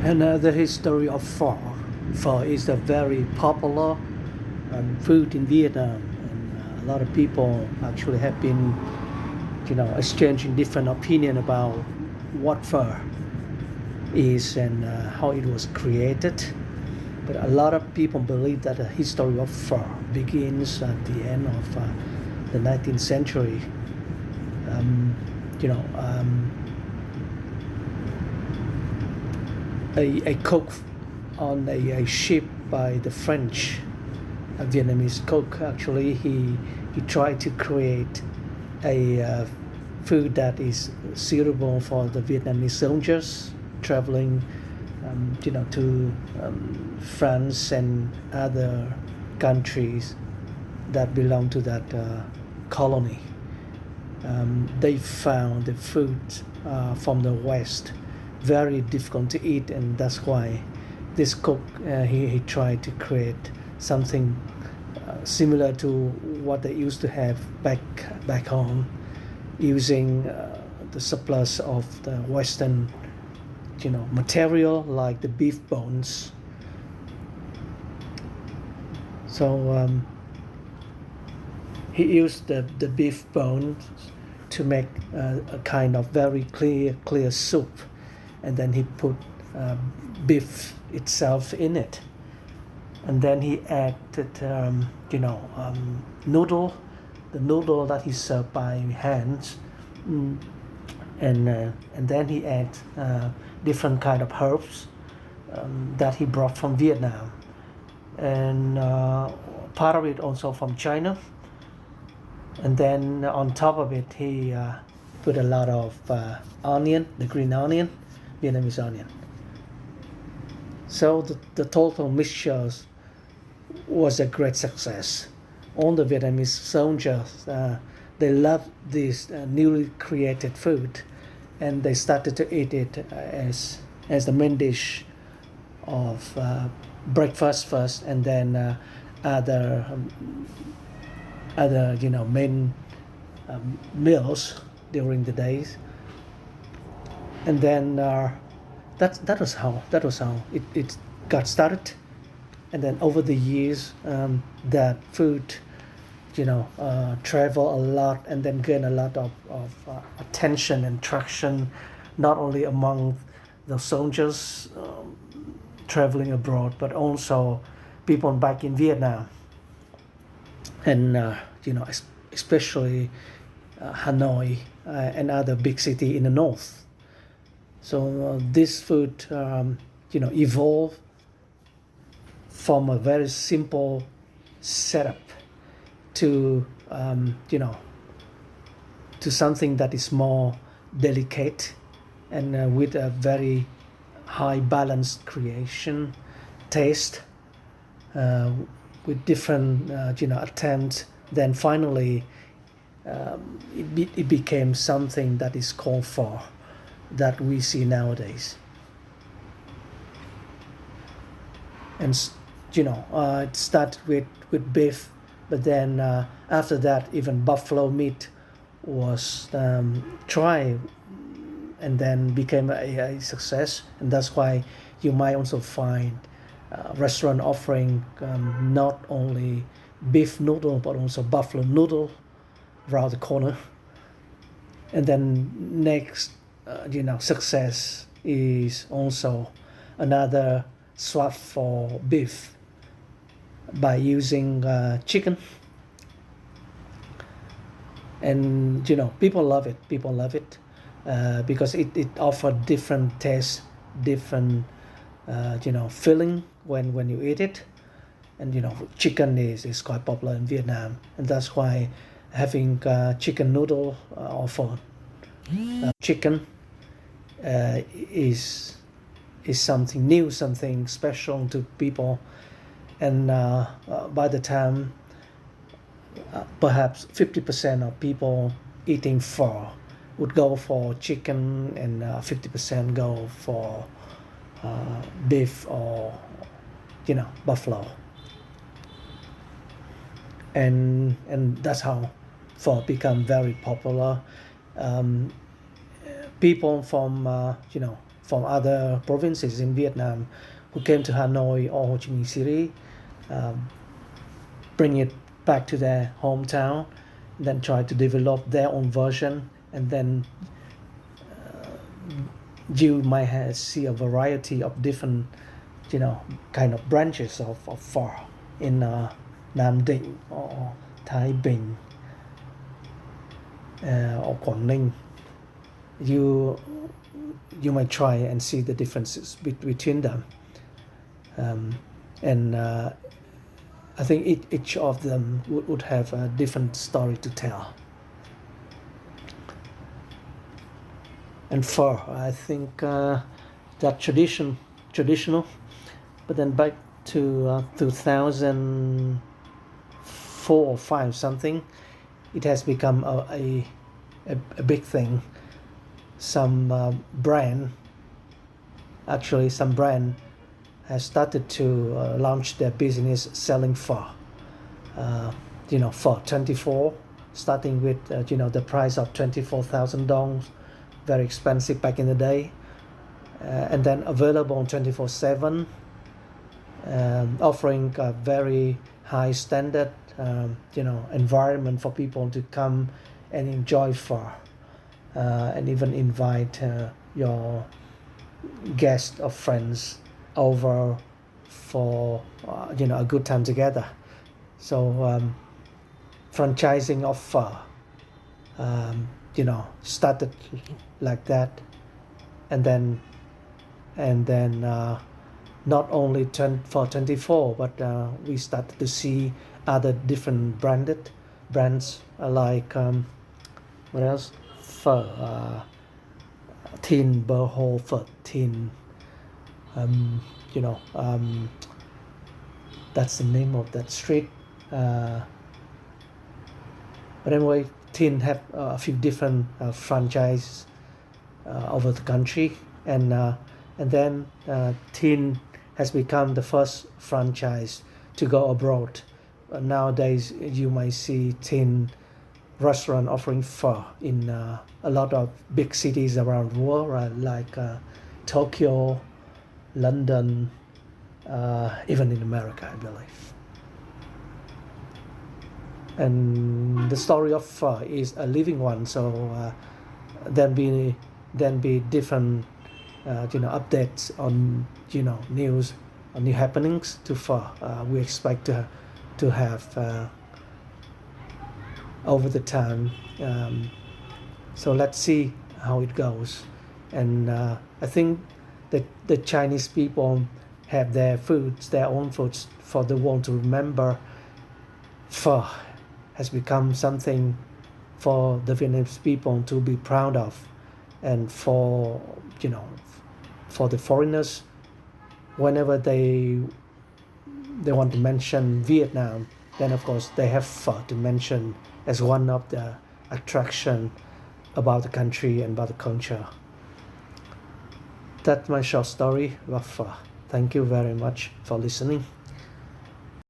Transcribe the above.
Another history of pho. Pho is a very popular food in Vietnam, and a lot of people actually have been, exchanging different opinion about what pho is and how it was created. But a lot of people believe that the history of pho begins at the end of the 19th century. Um, you know, um, a cook on a ship by the French, a Vietnamese cook. Actually, he tried to create a food that is suitable for the Vietnamese soldiers traveling, to France and other countries that belong to that colony. They found the food from the West very difficult to eat, and that's why this cook he tried to create something similar to what they used to have back home, using the surplus of the Western material like the beef bones. So he used the beef bones to make a kind of very clear soup, and then he put beef itself in it, and then he added noodle, the noodle that he served by hands, and then he add different kind of herbs that he brought from Vietnam, and part of it also from China. And then on top of it, he put a lot of onion, the green onion, Vietnamese onion. So the total mixture was a great success. All the Vietnamese soldiers, they loved this newly created food, and they started to eat it as the main dish of breakfast first, and then other main meals during the days. And then that was how it got started. And then over the years, that food travel a lot, and then gain a lot of attention and traction, not only among the soldiers traveling abroad, but also people back in Vietnam, and especially Hanoi and other big city in the north. So this food evolved from a very simple setup to to something that is more delicate, and with a very high balanced creation taste, with different attempts. Then finally it became something that is called pho, that we see nowadays. And it started with beef, but then after that even buffalo meat was tried, and then became a success. And that's why you might also find restaurant offering not only beef noodle but also buffalo noodle around the corner. And then next success is also another swap for beef by using chicken. And people love it, because it offers different taste, different feeling when you eat it. And chicken is quite popular in Vietnam, and that's why having chicken noodle or for chicken is something new, something special to people. And by the time perhaps 50% of people eating pho would go for chicken, and 50% go for beef or buffalo. And that's how pho become very popular. People from from other provinces in Vietnam who came to Hanoi or Ho Chi Minh City, bring it back to their hometown, then try to develop their own version, and then you might see a variety of different, kind of branches of phở in Nam Định or Thái Bình or Quảng Ninh. You might try and see the differences between them, and I think each of them would have a different story to tell. And phở, I think that traditional, but then back to 2004 or 5 something, it has become a big thing. Some brand has started to launch their business selling phở. For 24, starting with the price of 24,000 dong, very expensive back in the day, and then available on 24/7, offering a very high standard environment for people to come and enjoy phở, and even invite your guests or friends over for a good time together. So franchising of phở started like that, and then not only for 24, but we started to see other different brands like what else, phở Thin Bơ Ho, phở Thin, that's the name of that street, but anyway, Thin have a few different franchises over the country, and then Thin has become the first franchise to go abroad. Nowadays, you might see Thin restaurant offering phở in a lot of big cities around the world, like Tokyo, London, even in America, I believe. And the story of phở is a living one, so then be different updates on news, on new happenings to phở. We expect to have over the time, so let's see how it goes. And I think that the Chinese people have their own foods for the world to remember. Phở has become something for the Vietnamese people to be proud of, and for the foreigners, whenever they want to mention Vietnam, then of course they have phở to mention as one of the attraction about the country and about the culture. That's my short story about phở. Thank you very much for listening.